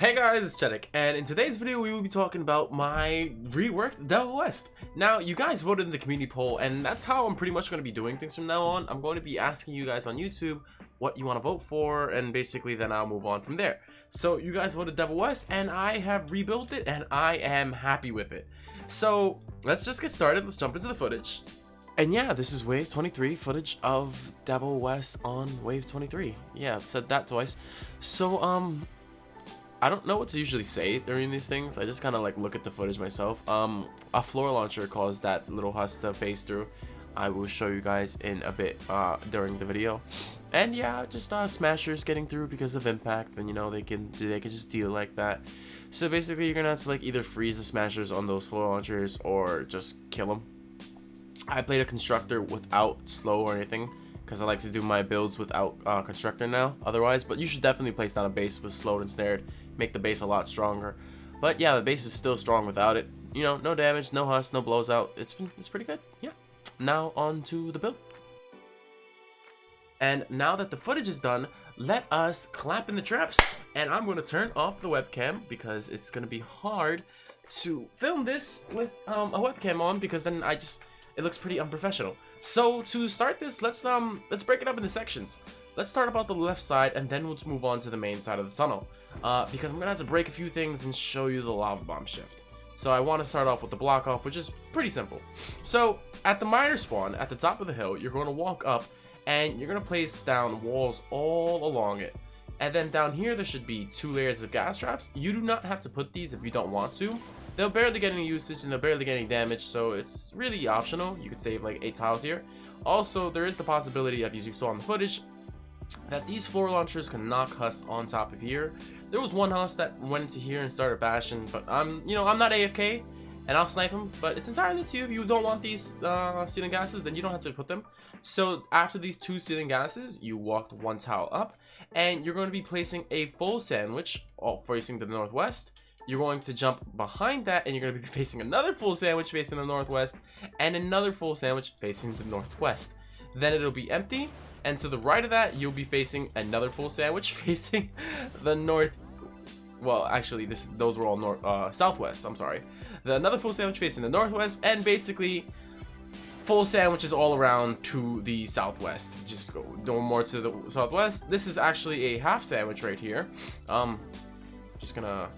Hey guys, it's Chedic, and in today's video we will be talking about my reworked Devil West. Now, you guys voted in the community poll, and that's how I'm pretty much going to be doing things from now on. I'm going to be asking you guys on YouTube what you want to vote for, and basically then I'll move on from there. So you guys voted Devil West, and I have rebuilt it, and I am happy with it. So let's just get started. Let's jump into the footage. And yeah, this is wave 23 footage of Devil West on wave 23. Yeah, I've said that twice. So I don't know what to usually say during these things. I just kind of like look at the footage myself. A floor launcher caused that little husk to phase through. I will show you guys in a bit during the video. And yeah, just smashers getting through because of impact, and you know they can just deal like that. So basically, you're gonna have to like either freeze the smashers on those floor launchers or just kill them. I played a constructor without slow or anything, because I like to do my builds without constructor now otherwise, but you should definitely place down a base with slowed and snared, make the base a lot stronger. But yeah, the base is still strong without it. You know, no damage, no husk, no blows out. It's pretty good. Yeah. Now on to the build. And now that the footage is done, let us clap in the traps, and I'm going to turn off the webcam because it's going to be hard to film this with a webcam on, because then it looks pretty unprofessional. So to start this, let's break it up into sections. Let's start about the left side, and then let's move on to the main side of the tunnel. Because I'm gonna have to break a few things and show you the lava bomb shift. So I want to start off with the block off, which is pretty simple. So at the miner spawn at the top of the hill, you're going to walk up, and you're going to place down walls all along it. And then down here, there should be 2 layers of gas traps. You do not have to put these if you don't want to. They'll barely get any usage and they'll barely get any damage, so it's really optional. You could save like 8 tiles here. Also, there is the possibility, as you saw in the footage, that these floor launchers can knock husks on top of here. There was one husk that went into here and started bashing, but I'm not AFK and I'll snipe him. But it's entirely up to you. If you don't want these ceiling gases, then you don't have to put them. So after these 2 ceiling gases, you walked 1 tile up, and you're going to be placing a full sandwich facing the northwest. You're going to jump behind that, and you're going to be facing another full sandwich facing the northwest, and another full sandwich facing the northwest. Then it'll be empty, and to the right of that, you'll be facing another full sandwich facing the north. Well, actually, those were all southwest. I'm sorry. Another full sandwich facing the northwest, and basically full sandwiches all around to the southwest. Just go no more to the southwest. This is actually a half sandwich right here. Just gonna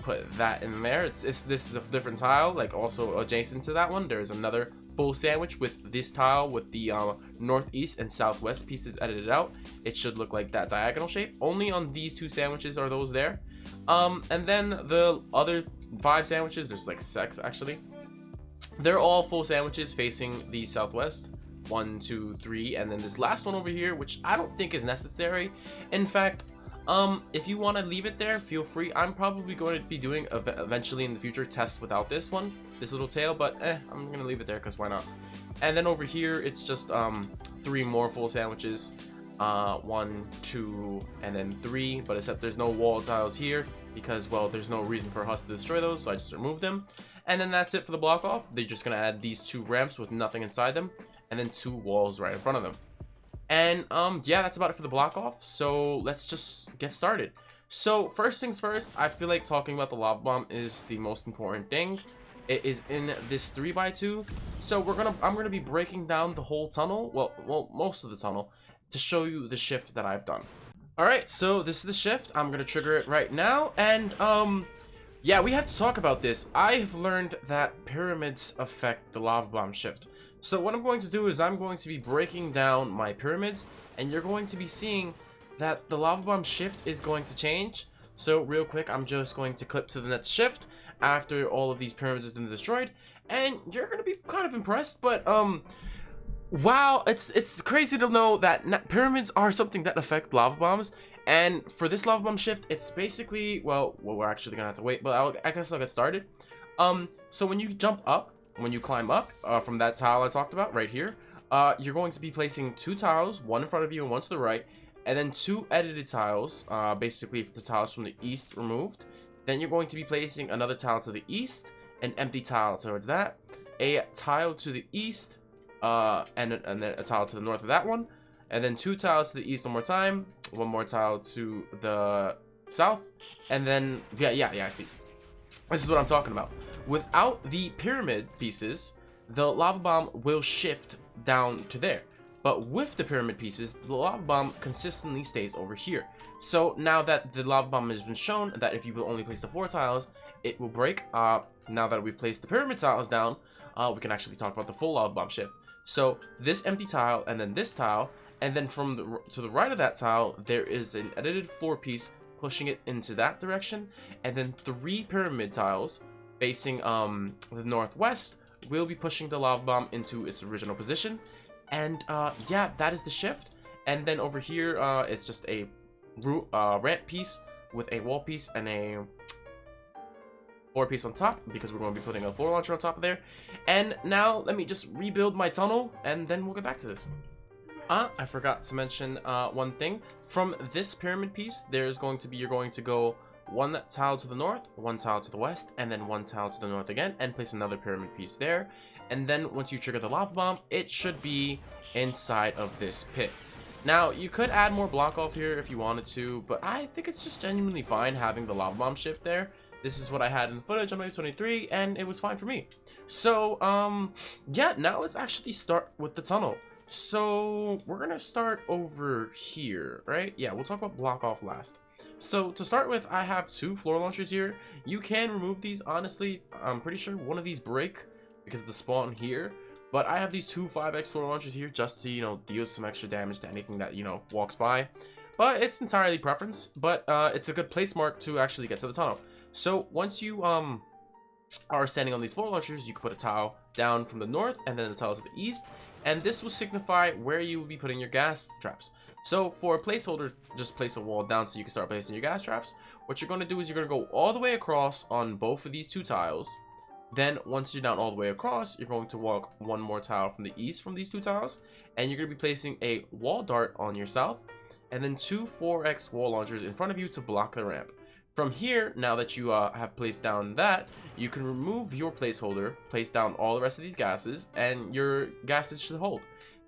put that in there. This is a different tile, like also adjacent to that one there's another full sandwich with this tile with the northeast and southwest pieces edited out. It should look like that diagonal shape. Only on these 2 sandwiches are those there. And then the other 5 sandwiches, there's like 6 actually, they're all full sandwiches facing the southwest. 1, 2, 3, and then this last one over here, which I don't think is necessary. In fact, if you want to leave it there, feel free. I'm probably going to be doing eventually in the future tests without this little tail, but I'm gonna leave it there because why not. And then over here, it's just 3 more full sandwiches, 1, 2, and then 3, but except there's no wall tiles here because, well, there's no reason for us to destroy those, so I just removed them. And then that's it for the block off. They're just gonna add these 2 ramps with nothing inside them, and then 2 walls right in front of them. And yeah, that's about it for the block off. So let's just get started. So first things first, I feel like talking about the lava bomb is the most important thing. It is in this 3x2. So I'm gonna be breaking down the whole tunnel, well most of the tunnel, to show you the shift that I've done. All right, so this is the shift. I'm gonna trigger it right now, and yeah, we have to talk about this. I've learned that pyramids affect the lava bomb shift. So what I'm going to do is I'm going to be breaking down my pyramids, and you're going to be seeing that the lava bomb shift is going to change. So real quick, I'm just going to clip to the next shift after all of these pyramids have been destroyed, and you're going to be kind of impressed. But wow, it's crazy to know that pyramids are something that affect lava bombs. And for this lava bomb shift, it's basically, well, we're actually gonna have to wait, but I guess I'll get started. So when you jump up, when you climb up from that tile I talked about right here, you're going to be placing 2 tiles, 1 in front of you and 1 to the right, and then 2 edited tiles, basically the tiles from the east removed. Then you're going to be placing another tile to the east, an empty tile towards that, a tile to the east, and then a tile to the north of that one, and then 2 tiles to the east one more time, 1 more tile to the south, And then, yeah, I see. This is what I'm talking about. Without the pyramid pieces, the lava bomb will shift down to there. But with the pyramid pieces, the lava bomb consistently stays over here. So now that the lava bomb has been shown that if you will only place the 4 tiles, it will break. Now that we've placed the pyramid tiles down, we can actually talk about the full lava bomb shift. So this empty tile, and then this tile, and then from to the right of that tile, there is an edited floor piece pushing it into that direction, and then 3 pyramid tiles facing the northwest will be pushing the lava bomb into its original position. And yeah, that is the shift. And then over here, it's just a ramp piece with a wall piece and a floor piece on top, because we're going to be putting a floor launcher on top of there. And now let me just rebuild my tunnel, and then we'll get back to this. I forgot to mention one thing. From this pyramid piece, there's going to be, you're going to go 1 tile to the north, 1 tile to the west, and then 1 tile to the north again, and place another pyramid piece there. And then once you trigger the lava bomb, it should be inside of this pit. Now, you could add more block off here if you wanted to, but I think it's just genuinely fine having the lava bomb shift there. This is what I had in the footage on Wave 23, and it was fine for me. So, yeah, now let's actually start with the tunnel. So, we're gonna start over here, right? Yeah, we'll talk about block off last. So, to start with, I have 2 floor launchers here. You can remove these, honestly. I'm pretty sure one of these break because of the spawn here. But I have these 2 5x floor launchers here just to, you know, deal some extra damage to anything that, you know, walks by. But it's entirely preference, but it's a good place mark to actually get to the tunnel. So, once you are standing on these floor launchers, you can put a tile down from the north and then a tile to the east. And this will signify where you will be putting your gas traps. So for a placeholder, just place a wall down so you can start placing your gas traps. What you're going to do is you're going to go all the way across on both of these 2 tiles. Then once you're down all the way across, you're going to walk 1 more tile from the east from these 2 tiles. And you're going to be placing a wall dart on your south. And then 2 4x wall launchers in front of you to block the ramp. From here, now that you have placed down that, you can remove your placeholder, place down all the rest of these gases, and your gases should hold.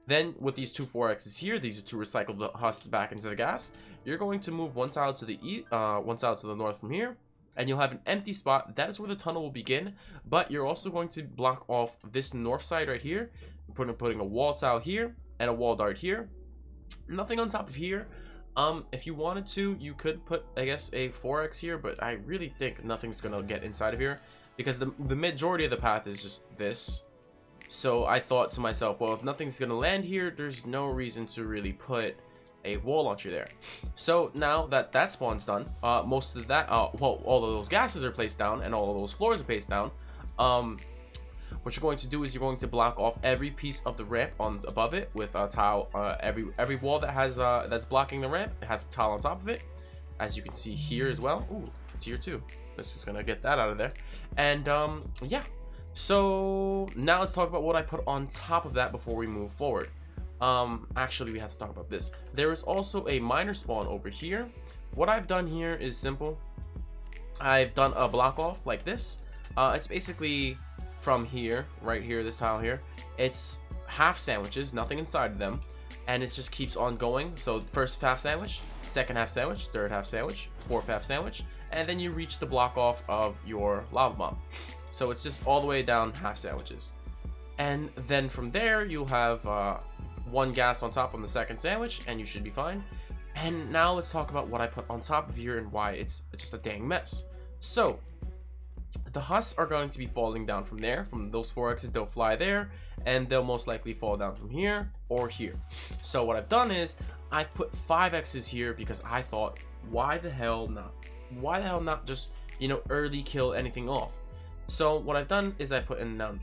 Then, with these 2 4x's here, these are to recycle the husks back into the gas. You're going to move 1 tile to the east, 1 tile to the north from here, and you'll have an empty spot. That is where the tunnel will begin. But you're also going to block off this north side right here, putting a wall tile here and a wall dart here. Nothing on top of here. If you wanted to, you could put, I guess, a 4x here, but I really think nothing's gonna get inside of here because the majority of the path is just this. So I thought to myself, well, if nothing's gonna land here, there's no reason to really put a wall launcher there. So now that that spawn's done, most of that, well, all of those gases are placed down and all of those floors are placed down. What you're going to do is you're going to block off every piece of the ramp on above it with a tile. Every wall that has that's blocking the ramp, it has a tile on top of it, as you can see here as well. Ooh, tier 2. Let's just gonna get that out of there. And yeah. So now let's talk about what I put on top of that before we move forward. Actually, we have to talk about this. There is also a miner spawn over here. What I've done here is simple. I've done a block off like this. It's basically from here, right here, this tile here, it's half sandwiches, nothing inside of them, and it just keeps on going. So first half sandwich, second half sandwich, third half sandwich, fourth half sandwich, and then you reach the block off of your lava bomb. So it's just all the way down half sandwiches, and then from there you'll have 1 gas on top on the second sandwich, and you should be fine. And now let's talk about what I put on top of here and why it's just a dang mess. So the husks are going to be falling down from there. From those 4x's, they'll fly there, and they'll most likely fall down from here or here. So what I've done is I put 5x's here because I thought, why the hell not? Why the hell not just, you know, early kill anything off? So what I've done is I put in down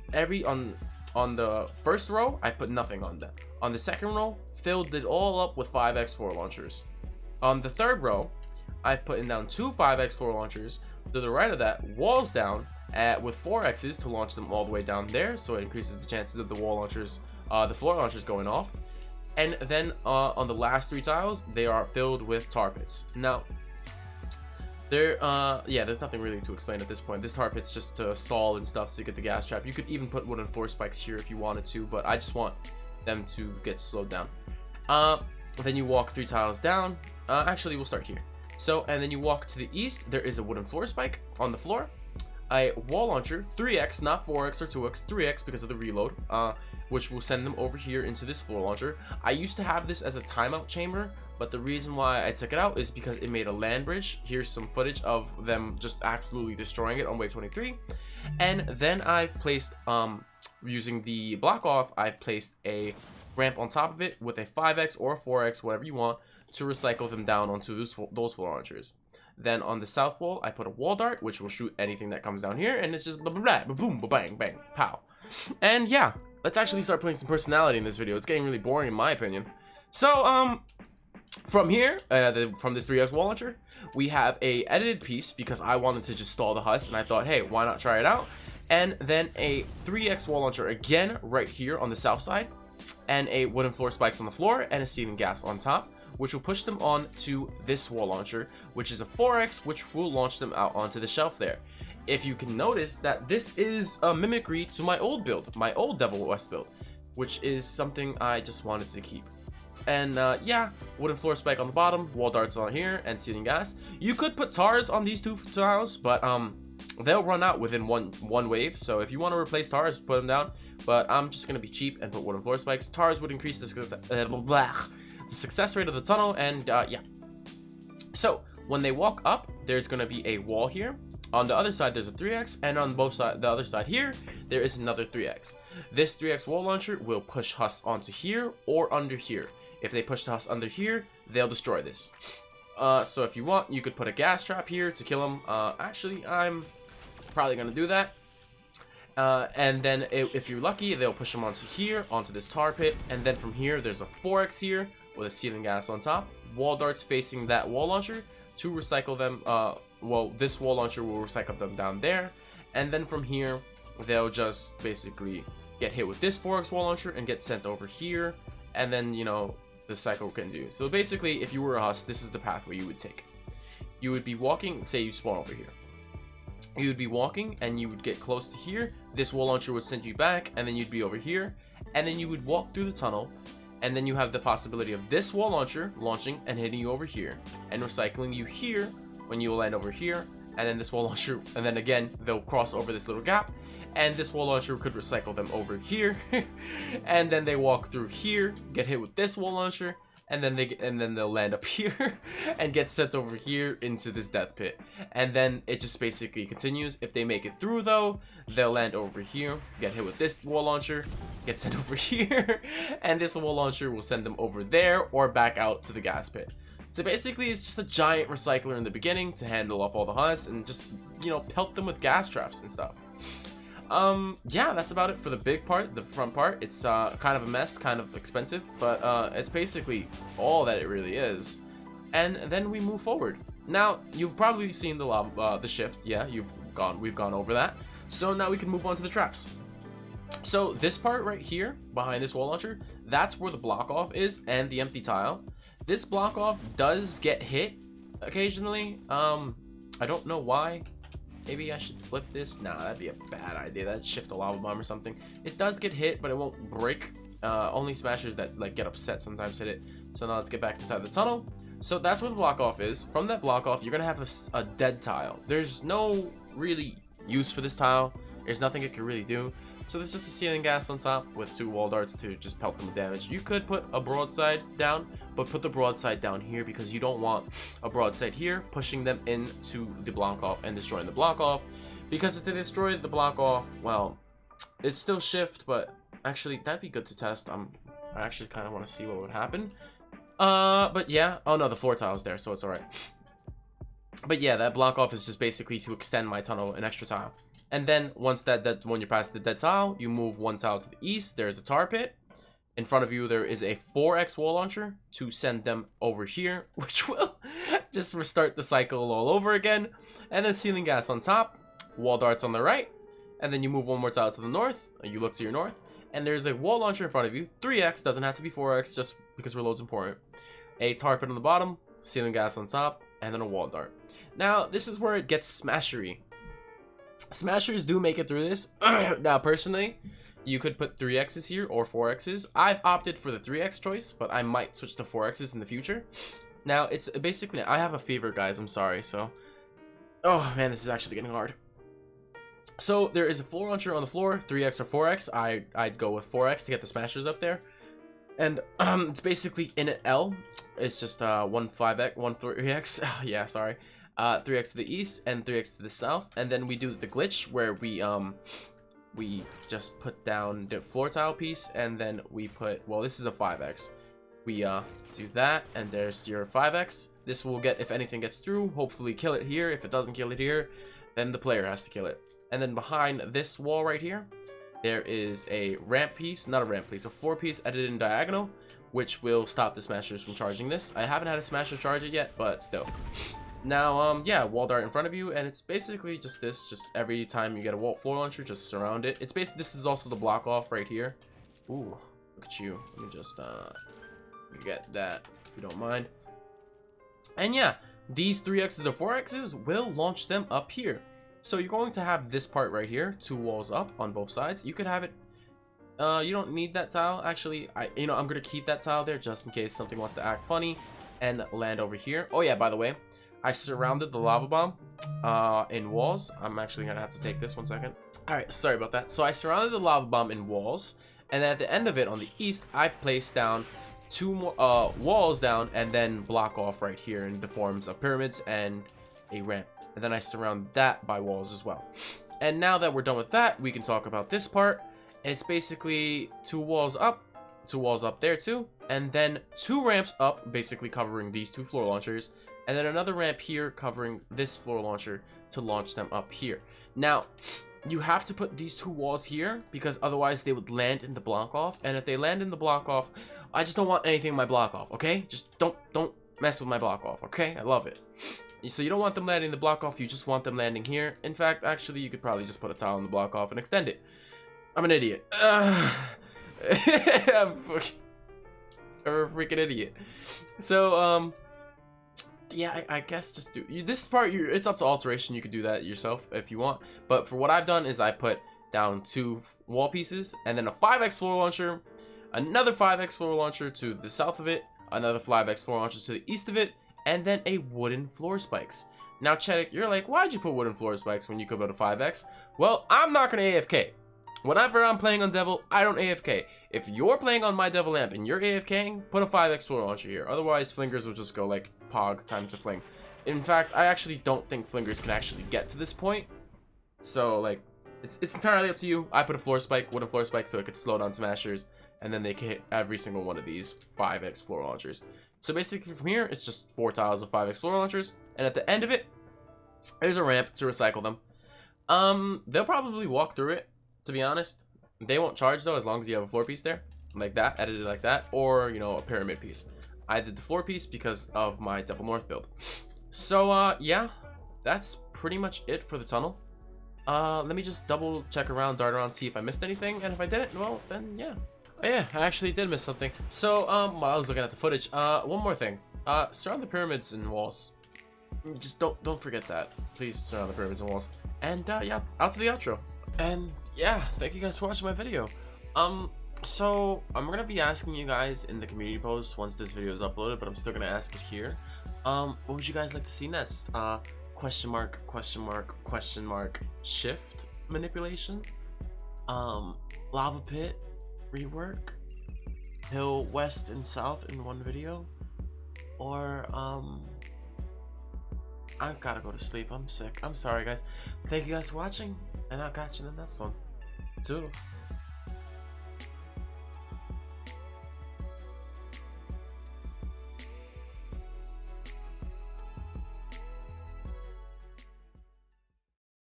on the first row, I put nothing on that. On the second row, filled it all up with 5x 4 launchers. On the third row, I've put in down 2 5x 4 launchers. To the right of that, walls down with 4x's to launch them all the way down there, so it increases the chances of the wall launchers, the floor launchers going off. And then on the last 3 tiles, they are filled with tar pits. Now, yeah, there's nothing really to explain at this point. This tar pit's just to stall and stuff to get the gas trap. You could even put wooden floor spikes here if you wanted to, but I just want them to get slowed down. Then you walk 3 tiles down. Actually, we'll start here. So, and then you walk to the east, there is a wooden floor spike on the floor, a wall launcher, 3x, not 4x or 2x, 3x because of the reload, which will send them over here into this floor launcher. I used to have this as a timeout chamber, but the reason why I took it out is because it made a land bridge. Here's some footage of them just absolutely destroying it on wave 23. And then I've placed, using the block off, I've placed a ramp on top of it with a 5x or a 4x, whatever you want, to recycle them down onto those floor launchers. Then on the south wall, I put a wall dart, which will shoot anything that comes down here, and it's just blah, blah, blah, blah, boom, bang, bang, pow. And yeah, let's actually start putting some personality in this video. It's getting really boring in my opinion. So, from here, from this 3x wall launcher, we have a edited piece because I wanted to just stall the husk, and I thought, hey, why not try it out? And then a 3x wall launcher again right here on the south side, and a wooden floor spikes on the floor, and a ceiling gas on top, which will push them on to this wall launcher, which is a 4x, which will launch them out onto the shelf there. If you can notice that this is a mimicry to my old build, my old Devil West build, which is something I just wanted to keep. And yeah, wooden floor spike on the bottom, wall darts on here, and ceiling gas. You could put tars on these two tiles, but they'll run out within one wave. So if you want to replace tars, put them down. But I'm just gonna be cheap and put wooden floor spikes. Tars would increase the success rate of the tunnel, and yeah. So when they walk up, there's gonna be a wall here. On the other side, there's a 3x, and on both sides, the other side here, there is another 3x. This 3x wall launcher will push husks onto here or under here. If they push the husks under here, they'll destroy this. So if you want, you could put a gas trap here to kill them. Actually, I'm probably gonna do that. And then if you're lucky, they'll push them onto here, onto this tar pit, and then from here, there's a 4x here with a ceiling gas on top. Wall darts facing that wall launcher to recycle them. Well, this wall launcher will recycle them down there, and then from here, they'll just basically get hit with this 4x wall launcher and get sent over here, and then, you know, the cycle can do. So basically, if you were a husk, this is the pathway you would take. You would be walking, say you spawn over here. You would be walking and you would get close to here. This wall launcher would send you back, and then you'd be over here, and then you would walk through the tunnel, and then you have the possibility of this wall launcher launching and hitting you over here and recycling you here when you will land over here, and then this wall launcher, and then again they'll cross over this little gap, and this wall launcher could recycle them over here and then they walk through here, get hit with this wall launcher, and then they'll land up here and get sent over here into this death pit, and then it just basically continues. If they make it through though, they'll land over here, get hit with this wall launcher, get sent over here, and this wall launcher will send them over there or back out to the gas pit. So basically, it's just a giant recycler in the beginning to handle off all the husks and just, you know, pelt them with gas traps and stuff. Yeah, that's about it for the big part, the front part. It's kind of a mess, kind of expensive, but it's basically all that it really is. And then we move forward. Now, you've probably seen the shift. Yeah, we've gone over that. So now we can move on to the traps. So this part right here, behind this wall launcher, that's where the block off is and the empty tile. This block off does get hit occasionally. I don't know why. Maybe I should flip this. Nah, that'd be a bad idea. That'd shift a lava bomb or something. It does get hit, but it won't break. Only smashers that like get upset sometimes hit it. So now let's get back inside the tunnel. So that's where the block off is. From that block off, you're gonna have a dead tile. There's no really use for this tile. There's nothing it can really do. So there's just a ceiling gas on top with 2 wall darts to just pelt them with damage. You could put a broadside down, but put the broadside down here because you don't want a broadside here pushing them into the block off and destroying the block off. Because if they destroy the block off, well, it's still shift, but actually that'd be good to test. I actually kind of want to see what would happen. But yeah, oh no, the floor tile is there, so it's alright. But yeah, that block off is just basically to extend my tunnel an extra tile. And then once when you're past the dead tile, you move 1 tile to the east. There's a tar pit. In front of you, there is a 4x wall launcher to send them over here, which will just restart the cycle all over again. And then ceiling gas on top, wall darts on the right, and then you move 1 more tile to the north. You look to your north, and there's a wall launcher in front of you. 3x, doesn't have to be 4x, just because reload's important. A tar pit on the bottom, ceiling gas on top, and then a wall dart. Now, this is where it gets smashery. Smashers do make it through this. Now, personally, you could put 3x's here or 4x's. I've opted for the 3x choice, but I might switch to 4x's in the future. Now it's basically, I have a fever, guys, I'm sorry. So, oh man, this is actually getting hard. So there is a floor launcher on the floor, 3x or 4x. I'd go with 4x to get the smashers up there. And it's basically in an L. It's just 1 5x, 1 3x. Yeah, sorry. 3x to the east and 3x to the south. And then we do the glitch where we just put down the floor tile piece, and then we put, well, this is a 5x. We do that, and there's your 5x. This will get, if anything gets through, hopefully kill it here. If it doesn't kill it here, then the player has to kill it. And then behind this wall right here, there is a ramp piece, not a ramp piece, a 4-piece edited in diagonal, which will stop the smashers from charging this. I haven't had a smasher charge it yet, but still. Now, yeah, wall dart in front of you, and it's basically just this. Just every time you get a wall floor launcher, just surround it. It's basically, this is also the block off right here. Ooh, look at you. Let me just get that, if you don't mind. And yeah, these 3x's or 4x's will launch them up here. So you're going to have this part right here, 2 walls up on both sides. You could have it, you don't need that tile. Actually, I'm gonna keep that tile there just in case something wants to act funny and land over here. Oh yeah, by the way, I surrounded the lava bomb in walls. I'm actually gonna have to take this 1 second. All right, sorry about that. So I surrounded the lava bomb in walls, and at the end of it on the east, I've placed down 2 more walls down, and then block off right here in the forms of pyramids and a ramp. And then I surround that by walls as well. And now that we're done with that, we can talk about this part. It's basically 2 walls up there too, and then 2 ramps up, basically covering these 2 floor launchers, and then another ramp here covering this floor launcher to launch them up here. Now, you have to put these 2 walls here because otherwise they would land in the block off, and if they land in the block off, I just don't want anything in my block off, okay? Just don't mess with my block off, okay? I love it. So you don't want them landing the block off, you just want them landing here. In fact, actually, you could probably just put a tile in the block off and extend it. I'm an idiot. I'm a freaking idiot. So, yeah, I guess just do this part. It's up to alteration. You could do that yourself if you want. But for what I've done is I put down 2 wall pieces and then a 5x floor launcher, another 5x floor launcher to the south of it, another 5x floor launcher to the east of it, and then a wooden floor spikes. Now, Chedic, you're like, why'd you put wooden floor spikes when you could go to 5x? Well, I'm not gonna AFK. Whenever I'm playing on Devil, I don't AFK. If you're playing on my Devil Lamp and you're AFKing, put a 5x floor launcher here. Otherwise, flingers will just go like, pog, time to fling. In fact, I actually don't think flingers can actually get to this point. So, like, it's entirely up to you. I put a floor spike, wooden floor spike, so it could slow down smashers, and then they can hit every single one of these 5x floor launchers. So basically from here, it's just 4 tiles of 5x floor launchers, and at the end of it, there's a ramp to recycle them. They'll probably walk through it, to be honest. They won't charge though, as long as you have a floor piece there, like that, edited like that, or, you know, a pyramid piece. I did the floor piece because of my Devil North build. So, yeah, that's pretty much it for the tunnel. Let me just double check around, dart around, see if I missed anything, and if I didn't, well, then yeah. Oh, yeah, I actually did miss something. So, while I was looking at the footage, one more thing. Surround the pyramids and walls. Just don't forget that. Please surround the pyramids and walls. And, yeah, out to the outro. And, yeah, thank you guys for watching my video. So, I'm gonna be asking you guys in the community post once this video is uploaded, but I'm still gonna ask it here. What would you guys like to see next? Question mark, question mark, question mark, shift manipulation? Lava pit? Rework, hill west and south in one video, or I gotta go to sleep. I'm sick. I'm sorry, guys. Thank you guys for watching, and I'll catch you in the next one. Toodles.